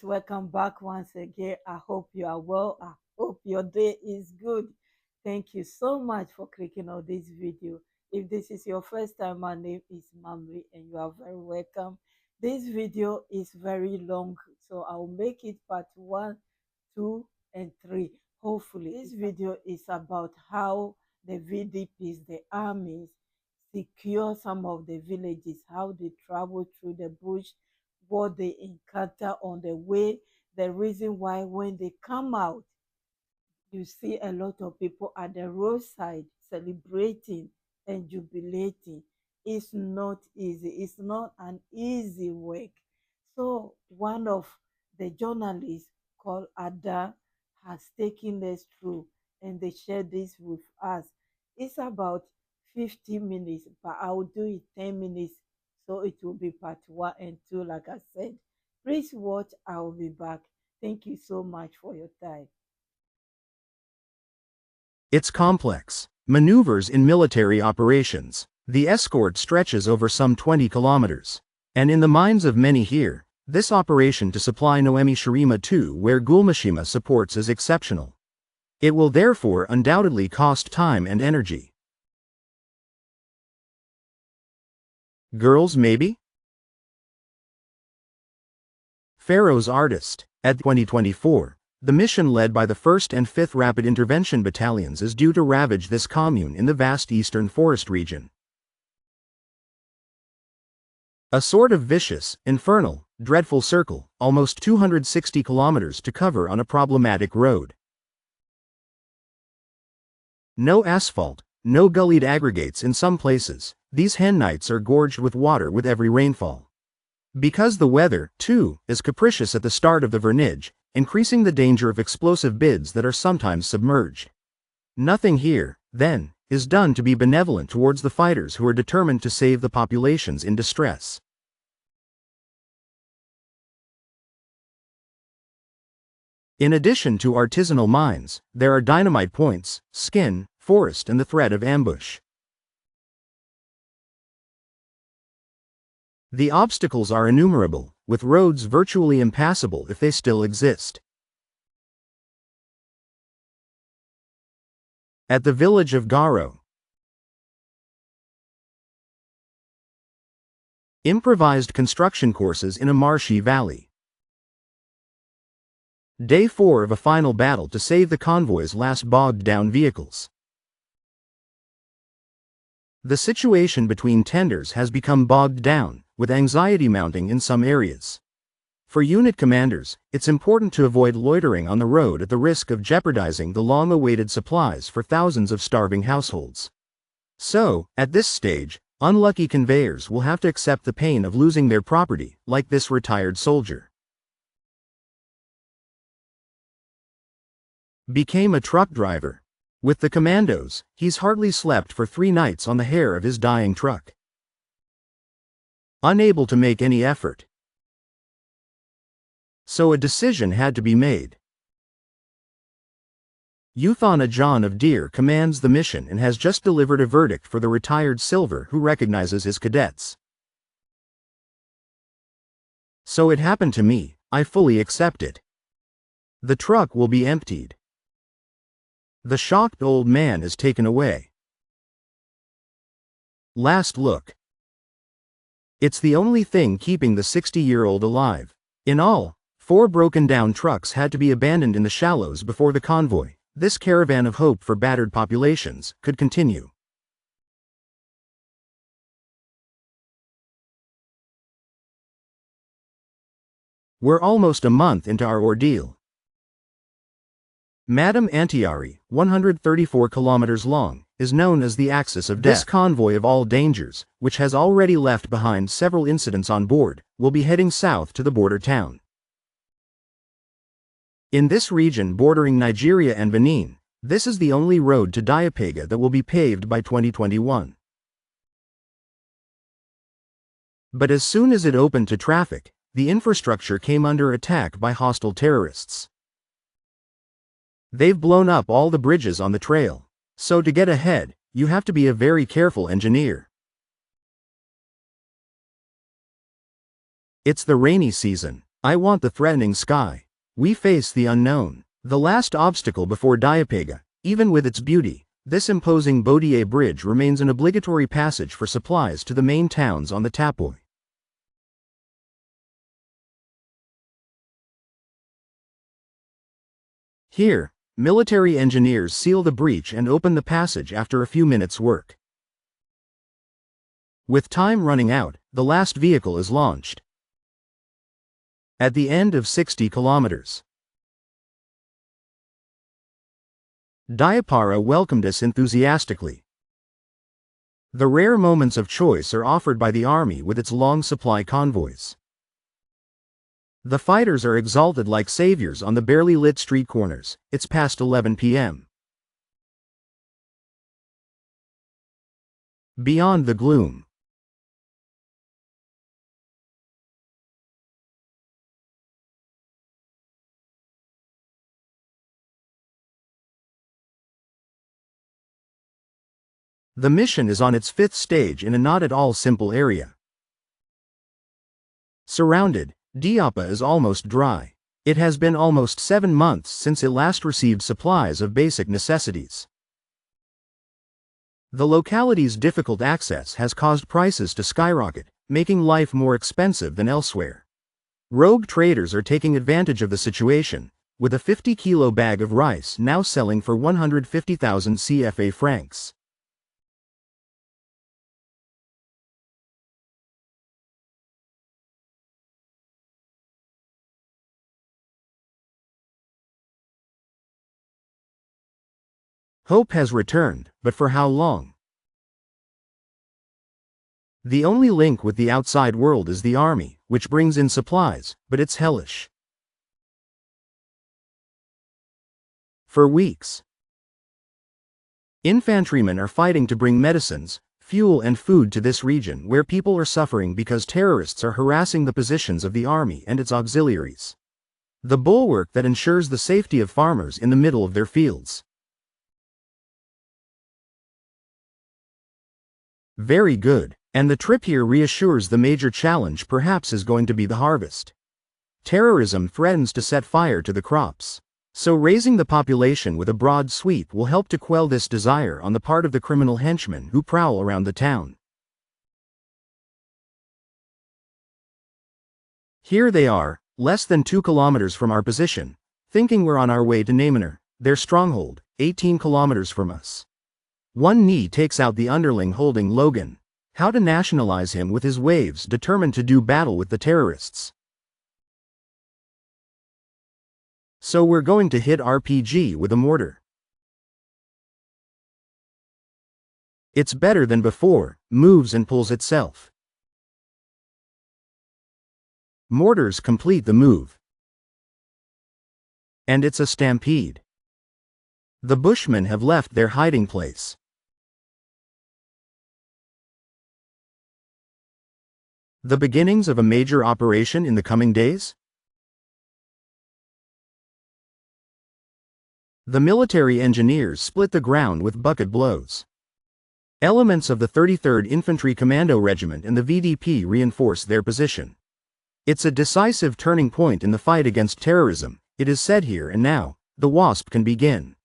welcome back once again. I hope you are well. I hope your day is good. Thank you so much for clicking on this video. If this is your first time, my name is Mamri and you are very welcome. This video is very long, so I'll make it part 1, 2, and 3. Hopefully, this video is about how the VDPs, the armies, secure some of the villages, how they travel through the bush, what they encounter on the way, the reason why when they come out, you see a lot of people at the roadside celebrating and jubilating. It's not easy. It's not an easy work. So one of the journalists called Ada has taken us through and they share this with us. It's about 50 minutes, but I will do it 10 minutes. So it will be part 1 and 2, like I said. Please watch. I will be back. Thank you so much for your time. It's complex. Maneuvers in military operations. The escort stretches over some 20 kilometers. And in the minds of many here, this operation to supply Noemi Shirima II, where Gulmashima supports, is exceptional. It will therefore undoubtedly cost time and energy. Girls maybe? Pharaoh's Artist. At 2024, the mission led by the 1st and 5th Rapid Intervention Battalions is due to ravage this commune in the vast eastern forest region. A sort of vicious, infernal, dreadful circle, almost 260 kilometers to cover on a problematic road. No asphalt, no gullied aggregates in some places. These hen nights are gorged with water with every rainfall. Because the weather, too, is capricious at the start of the vernage, increasing the danger of explosive bids that are sometimes submerged. Nothing here, then, is done to be benevolent towards the fighters who are determined to save the populations in distress. In addition to artisanal mines, there are dynamite points, skin, forest, and the threat of ambush. The obstacles are innumerable, with roads virtually impassable if they still exist. At the village of Garo, improvised construction courses in a marshy valley. Day 4 of a final battle to save the convoy's last bogged-down vehicles. The situation between tenders has become bogged down, with anxiety mounting in some areas. For unit commanders, it's important to avoid loitering on the road at the risk of jeopardizing the long-awaited supplies for thousands of starving households. So, at this stage, unlucky conveyors will have to accept the pain of losing their property, like this retired soldier. Became a truck driver. With the commandos, he's hardly slept for 3 nights on the hair of his dying truck. Unable to make any effort. So a decision had to be made. Yuthana John of Deer commands the mission and has just delivered a verdict for the retired Silver, who recognizes his cadets. So it happened to me, I fully accept it. The truck will be emptied. The shocked old man is taken away. Last look. It's the only thing keeping the 60-year-old alive. In all, 4 broken-down trucks had to be abandoned in the shallows before the convoy, this caravan of hope for battered populations, could continue. We're almost a month into our ordeal. Madame Antiari, 134 kilometers long, is known as the Axis of Death. This convoy of all dangers, which has already left behind several incidents on board, will be heading south to the border town. In this region bordering Nigeria and Benin, this is the only road to Diapaga that will be paved by 2021. But as soon as it opened to traffic, the infrastructure came under attack by hostile terrorists. They've blown up all the bridges on the trail. So to get ahead, you have to be a very careful engineer. It's the rainy season. I want the threatening sky. We face the unknown. The last obstacle before Diapaga. Even with its beauty, this imposing Bodier Bridge remains an obligatory passage for supplies to the main towns on the Tapoy. Here, military engineers seal the breach and open the passage after a few minutes' work. With time running out, the last vehicle is launched. At the end of 60 kilometers, Diapaga welcomed us enthusiastically. The rare moments of choice are offered by the army with its long supply convoys. The fighters are exalted like saviors on the barely lit street corners. It's past 11 p.m. Beyond the gloom, the mission is on its fifth stage in a not at all simple area. Surrounded, Diapaga is almost dry. It has been almost 7 months since it last received supplies of basic necessities. The locality's difficult access has caused prices to skyrocket, making life more expensive than elsewhere. Rogue traders are taking advantage of the situation, with a 50-kilo bag of rice now selling for 150,000 CFA francs. Hope has returned, but for how long? The only link with the outside world is the army, which brings in supplies, but it's hellish. For weeks, infantrymen are fighting to bring medicines, fuel and food to this region where people are suffering because terrorists are harassing the positions of the army and its auxiliaries. The bulwark that ensures the safety of farmers in the middle of their fields. Very good, and the trip here reassures the major challenge perhaps is going to be the harvest. Terrorism threatens to set fire to the crops. So raising the population with a broad sweep will help to quell this desire on the part of the criminal henchmen who prowl around the town. Here they are, less than 2 kilometers from our position, thinking we're on our way to Namener, their stronghold, 18 kilometers from us. One knee takes out the underling holding Logan. How to nationalize him with his waves determined to do battle with the terrorists. So we're going to hit RPG with a mortar. It's better than before, moves and pulls itself. Mortars complete the move. And it's a stampede. The Bushmen have left their hiding place. The beginnings of a major operation in the coming days? The military engineers split the ground with bucket blows. Elements of the 33rd Infantry Commando Regiment and the VDP reinforce their position. It's a decisive turning point in the fight against terrorism. It is said here and now, the WASP can begin.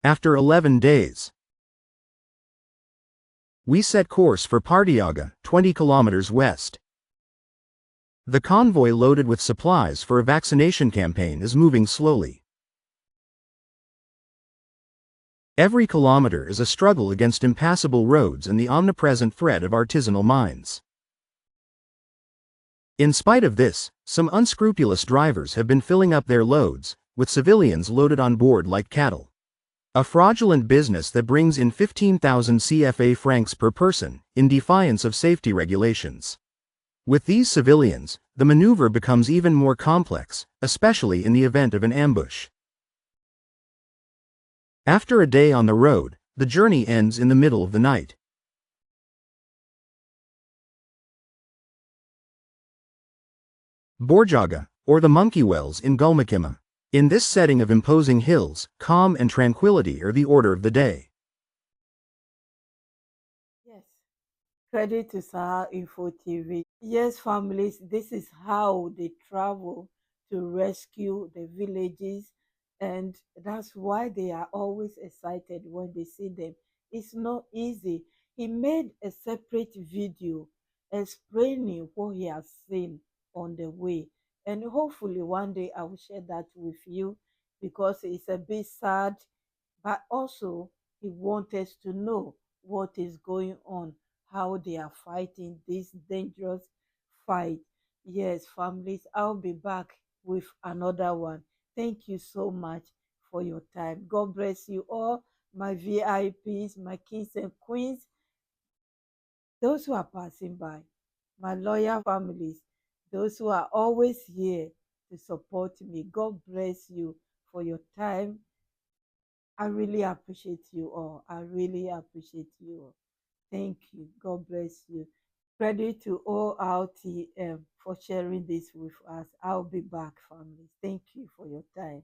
After 11 days, we set course for Partiaga, 20 kilometers west. The convoy loaded with supplies for a vaccination campaign is moving slowly. Every kilometer is a struggle against impassable roads and the omnipresent threat of artisanal mines. In spite of this, some unscrupulous drivers have been filling up their loads, with civilians loaded on board like cattle. A fraudulent business that brings in 15,000 CFA francs per person, in defiance of safety regulations. With these civilians, the maneuver becomes even more complex, especially in the event of an ambush. After a day on the road, the journey ends in the middle of the night. Borjaga, or the Monkey Wells in Gulmakima. In this setting of imposing hills, calm and tranquility are the order of the day. Yes. Credit to Sahara Info TV. Yes, families, this is how they travel to rescue the villages, and that's why they are always excited when they see them. It's not easy. He made a separate video explaining what he has seen on the way, and hopefully one day I will share that with you because it's a bit sad, but also he wants us to know what is going on, how they are fighting this dangerous fight. Yes, families, I'll be back with another one. Thank you so much for your time. God bless you all, my VIPs, my kings and queens, those who are passing by, my loyal families, those who are always here to support me. God bless you for your time. I really appreciate you all. I really appreciate you all. Thank you. God bless you. Credit to ORTM for sharing this with us. I'll be back, family. Thank you for your time.